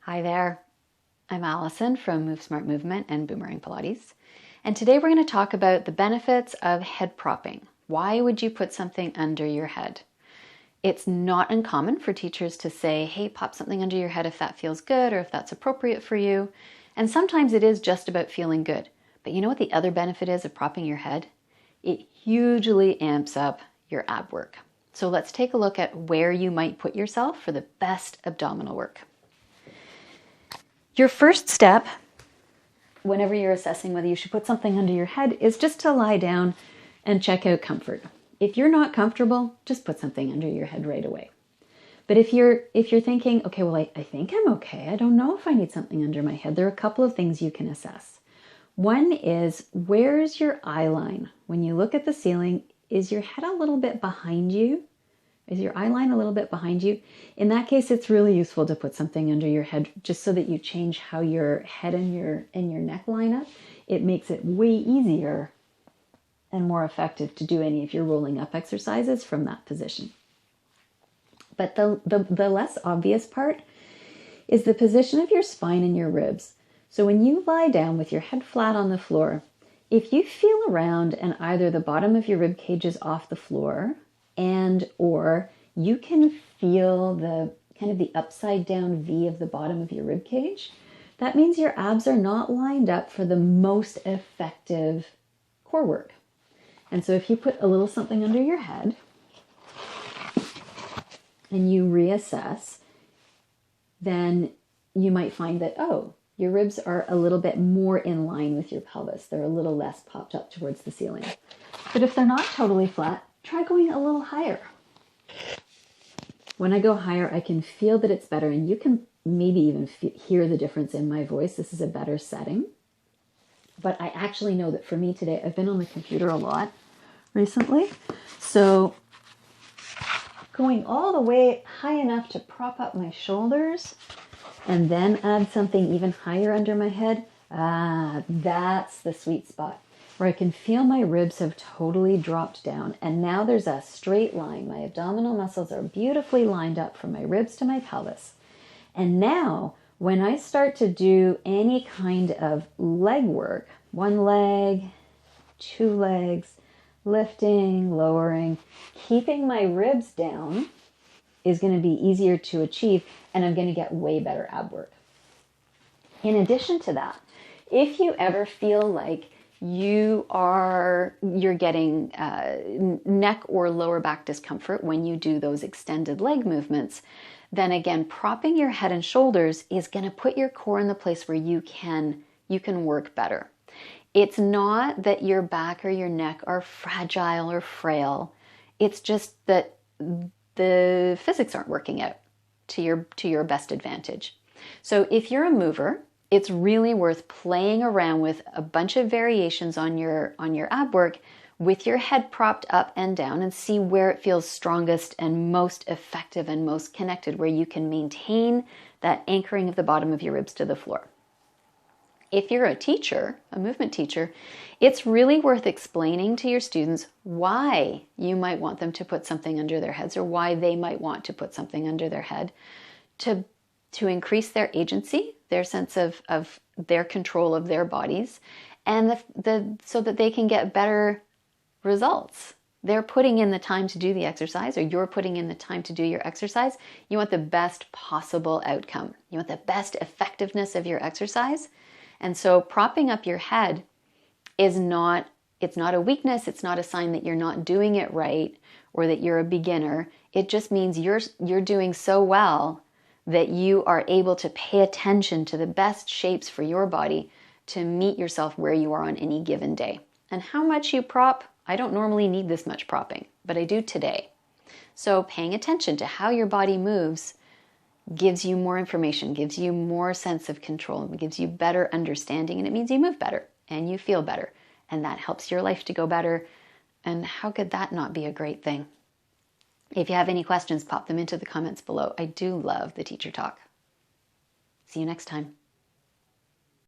Hi there, I'm Allison from Move Smart Movement and Boomerang Pilates. And today we're going to talk about the benefits of head propping. Why would you put something under your head? It's not uncommon for teachers to say, hey, pop something under your head if that feels good or if that's appropriate for you. And sometimes it is just about feeling good. But you know what the other benefit is of propping your head? It hugely amps up your ab work. So let's take a look at where you might put yourself for the best abdominal work. Your first step, whenever you're assessing whether you should put something under your head, is just to lie down and check out comfort. If you're not comfortable, just put something under your head right away. But if you're thinking, okay, well, I think I'm okay. I don't know if I need something under my head. There are a couple of things you can assess. One is, where's your eye line? When you look at the ceiling, is your head a little bit behind you? Is your eye line a little bit behind you? In that case, it's really useful to put something under your head just so that you change how your head and your neck line up. It makes it way easier and more effective to do any of your rolling up exercises from that position. But the less obvious part is the position of your spine and your ribs. So when you lie down with your head flat on the floor, if you feel around and either the bottom of your rib cage is off the floor and or you can feel the kind of the upside down V of the bottom of your rib cage, that means your abs are not lined up for the most effective core work. And so if you put a little something under your head and you reassess, then you might find that, oh, your ribs are a little bit more in line with your pelvis. They're a little less popped up towards the ceiling. But if they're not totally flat, try going a little higher. When I go higher, I can feel that it's better, and you can maybe even hear the difference in my voice. This is a better setting. But I actually know that for me today, I've been on the computer a lot recently. So going all the way high enough to prop up my shoulders and then add something even higher under my head, that's the sweet spot where I can feel my ribs have totally dropped down. And now there's a straight line. My abdominal muscles are beautifully lined up from my ribs to my pelvis. And now when I start to do any kind of leg work, one leg, two legs, lifting, lowering, keeping my ribs down is going to be easier to achieve, and I'm going to get way better ab work. In addition to that, if you ever feel like you're getting neck or lower back discomfort when you do those extended leg movements, then again, propping your head and shoulders is going to put your core in the place where you can work better. It's not that your back or your neck are fragile or frail. It's just that the physics aren't working out to your best advantage. So if you're a mover, it's really worth playing around with a bunch of variations on your ab work with your head propped up and down and see where it feels strongest and most effective and most connected, where you can maintain that anchoring of the bottom of your ribs to the floor. If you're a teacher, a movement teacher, it's really worth explaining to your students why you might want them to put something under their heads, or why they might want to put something under their head to increase their agency, their sense of their control of their bodies, and so that they can get better results. They're putting in the time to do the exercise, or you're putting in the time to do your exercise. You want the best possible outcome. You want the best effectiveness of your exercise. And so propping up your head it's not a weakness. It's not a sign that you're not doing it right or that you're a beginner. It just means you're doing so well that you are able to pay attention to the best shapes for your body to meet yourself where you are on any given day. And how much you prop, I don't normally need this much propping, but I do today. So paying attention to how your body moves gives you more information, gives you more sense of control, gives you better understanding, and it means you move better and you feel better. And that helps your life to go better. And how could that not be a great thing? If you have any questions, pop them into the comments below. I do love the teacher talk. See you next time.